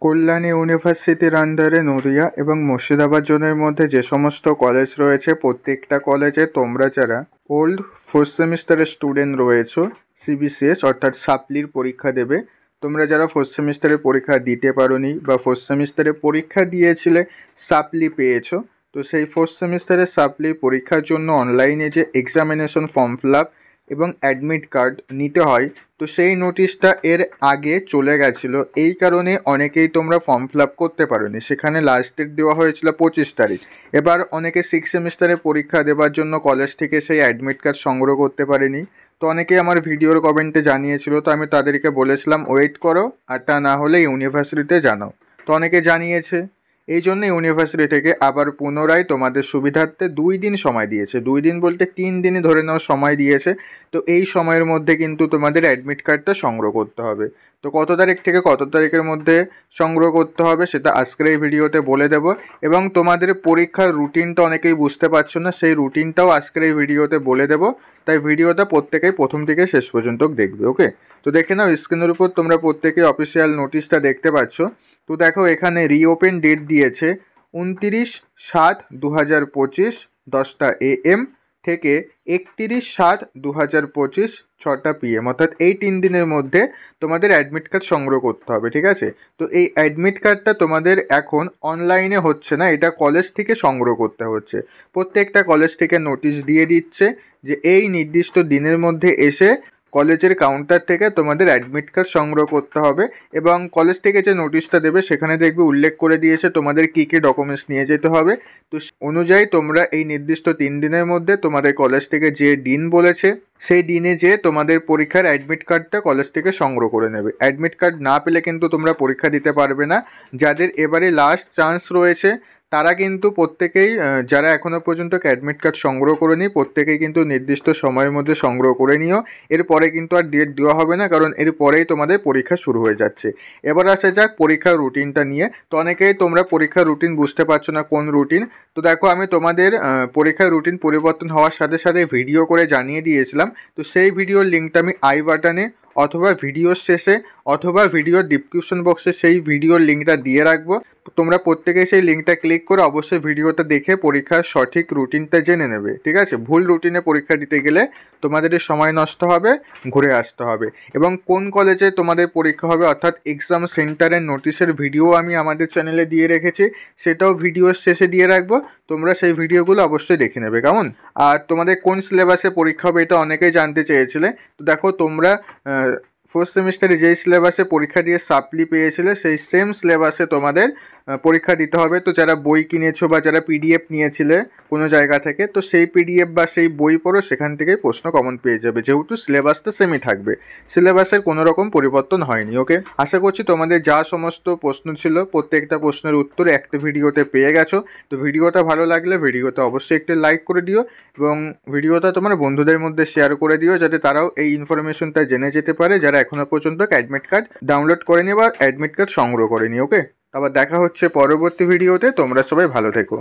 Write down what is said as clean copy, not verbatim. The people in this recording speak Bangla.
কল্যাণী ইউনিভার্সিটির আন্ডারে নদিয়া এবং মুর্শিদাবাদ জোনের মধ্যে যে সমস্ত কলেজ রয়েছে প্রত্যেকটা কলেজে তোমরা যারা ওল্ড ফোর্থ সেমিস্টারের স্টুডেন্ট রয়েছো সিবিসিএস অর্থাৎ সাপ্লির পরীক্ষা দেবে। তোমরা যারা ফোর্থ সেমিস্টারের পরীক্ষা দিতে পারোনি বা ফোর্থ সেমিস্টারে পরীক্ষা দিয়েছিলে সাপ্লি পেয়েছো, তো সেই ফোর্থ সেমিস্টারের সাপ্লি পরীক্ষার জন্য অনলাইনে যে এক্সামিনেশন ফর্ম ফিল আপ এবং অ্যাডমিট কার্ড নিতে হয়, তো সেই নোটিশটা এর আগে চলে গেছিলো। এই কারণে অনেকেই তোমরা ফর্ম ফিল আপ করতে পারোনি, সেখানে লাস্ট ডেট দেওয়া হয়েছিল 25 তারিখ। এবার অনেকে সিক্স সেমিস্টারে পরীক্ষা দেওয়ার জন্য কলেজ থেকে সেই অ্যাডমিট কার্ড সংগ্রহ করতে পারেনি। তো অনেকেই আমার ভিডিওর কমেন্টে জানিয়েছিল, তো আমি তাদেরকে বলেছিলাম ওয়েট করো, আর তা না হলে ইউনিভার্সিটিতে জানাও। তো অনেকে জানিয়েছে, এই জন্য ইউনিভার্সিটি থেকে আবার পুনরায় তোমাদের সুবিধার্থে 2 দিন সময় দিয়েছে। 2 দিন বলতে 3 দিনই ধরে নাও সময় দিয়েছে। তো এই সময়ের মধ্যে কিন্তু তোমাদের অ্যাডমিট কার্ডটা সংগ্রহ করতে হবে। তো কত তারিখ থেকে কত তারিখের মধ্যে সংগ্রহ করতে হবে সেটা আজকের এই ভিডিওতে বলে দেব। এবং তোমাদের পরীক্ষার রুটিনটা অনেকেই বুঝতে পারছো না, সেই রুটিনটাও আজকের এই ভিডিওতে বলে দেব। তাই ভিডিওটা প্রত্যেকেই প্রথম থেকে শেষ পর্যন্ত দেখবে। ওকে, তো দেখে নাও স্ক্রিনের উপর তোমরা প্রত্যেকেই অফিসিয়াল নোটিশটা দেখতে পাচ্ছ। তো দেখো এখানে রিওপেন ডেট দিয়েছে 29/7/2025 10টা AM থেকে 31/7/2025 6টা PM, অর্থাৎ এই 3 দিনের মধ্যে তোমাদের অ্যাডমিট কার্ড সংগ্রহ করতে হবে। ঠিক আছে, তো এই অ্যাডমিট কার্ডটা তোমাদের এখন অনলাইনে হচ্ছে না, এটা কলেজ থেকে সংগ্রহ করতে হচ্ছে। প্রত্যেকটা কলেজ থেকে নোটিশ দিয়ে দিচ্ছে যে এই নির্দিষ্ট দিনের মধ্যে এসে কলেজের কাউন্টার থেকে তোমাদের অ্যাডমিট কার্ড সংগ্রহ করতে হবে। এবং কলেজ থেকে যে নোটিশটা দেবে সেখানে দেখবে উল্লেখ করে দিয়েছে তোমাদের কী কী ডকুমেন্টস নিয়ে যেতে হবে। তো অনুযায়ী তোমরা এই নির্দিষ্ট 3 দিনের মধ্যে তোমাদের কলেজ থেকে যে দিন বলেছে সেই দিনে যে তোমাদের পরীক্ষার অ্যাডমিট কার্ডটা কলেজ থেকে সংগ্রহ করে নেবে। অ্যাডমিট কার্ড না পেলে কিন্তু তোমরা পরীক্ষা দিতে পারবে না। যাদের এবারে লাস্ট চান্স রয়েছে তারা কিন্তু প্রত্যেকেই, যারা এখনও পর্যন্ত অ্যাডমিট কার্ড সংগ্রহ করেনি প্রত্যেকেই কিন্তু নির্দিষ্ট সময়ের মধ্যে সংগ্রহ করে নিও। এরপরে কিন্তু আর ডেট দেওয়া হবে না, কারণ এরপরেই তোমাদের পরীক্ষা শুরু হয়ে যাচ্ছে। এবার আসা যাক পরীক্ষার রুটিনটা নিয়ে। তো অনেকেই তোমরা পরীক্ষার রুটিন বুঝতে পারছো না কোন রুটিন। তো দেখো আমি তোমাদের পরীক্ষার রুটিন পরিবর্তন হওয়ার সাথে সাথে ভিডিও করে জানিয়ে দিয়েছিলাম। তো সেই ভিডিওর লিঙ্কটা আমি আই বাটনে অথবা ভিডিওর শেষে অথবা ভিডিওর ডিসক্রিপশন বক্সে সেই ভিডিওর লিঙ্কটা দিয়ে রাখবো। তোমরা প্রত্যেকে সেই লিঙ্কটা ক্লিক করে অবশ্যই ভিডিওটা দেখে পরীক্ষার সঠিক রুটিনটা জেনে নেবে। ঠিক আছে, ভুল রুটিনে পরীক্ষা দিতে গেলে তোমাদের সময় নষ্ট হবে, ঘুরে আসতে হবে। এবং কোন কলেজে তোমাদের পরীক্ষা হবে অর্থাৎ এক্সাম সেন্টারের নোটিশের ভিডিও আমি আমাদের চ্যানেলে দিয়ে রেখেছি, সেটাও ভিডিওর শেষে দিয়ে রাখবো। তোমরা সেই ভিডিওগুলো অবশ্যই দেখে নেবে কেমন। আর তোমাদের কোন সিলেবাসে পরীক্ষা হবে এটা অনেকেই জানতে চেয়েছিলে। তো দেখো তোমরা ফোর্থ সেমিস্টারে যেই সিলেবাসে পরীক্ষা দিয়ে সাপ্লি পেয়েছিলে সেই সেম সিলেবাসে তোমাদের পরীক্ষা দিতে হবে। তো যারা বই কিনেছো বা যারা PDF নিয়েছিলে কোনো জায়গা থেকে, তো সেই PDF বা সেই বই পড়ো, সেখান থেকেই প্রশ্ন কমন পেয়ে যাবে, যেহেতু সিলেবাসটা সেমই থাকবে, সিলেবাসের কোনো রকম পরিবর্তন হয়নি। ওকে, আশা করছি তোমাদের যা সমস্ত প্রশ্ন ছিল প্রত্যেকটা প্রশ্নের উত্তর একটা ভিডিওতে পেয়ে গেছো। তো ভিডিওটা ভালো লাগলে ভিডিওতে অবশ্যই একটু লাইক করে দিও এবং ভিডিওটা তোমার বন্ধুদের মধ্যে শেয়ার করে দিও, যাতে তারাও এই ইনফরমেশনটা জেনে যেতে পারে যারা এখনও পর্যন্ত অ্যাডমিট কার্ড ডাউনলোড করেনি বা অ্যাডমিট কার্ড সংগ্রহ করেনি। ওকে, আবার দেখা হচ্ছে পরবর্তী ভিডিওতে। তোমরা সবাই ভালো থেকো।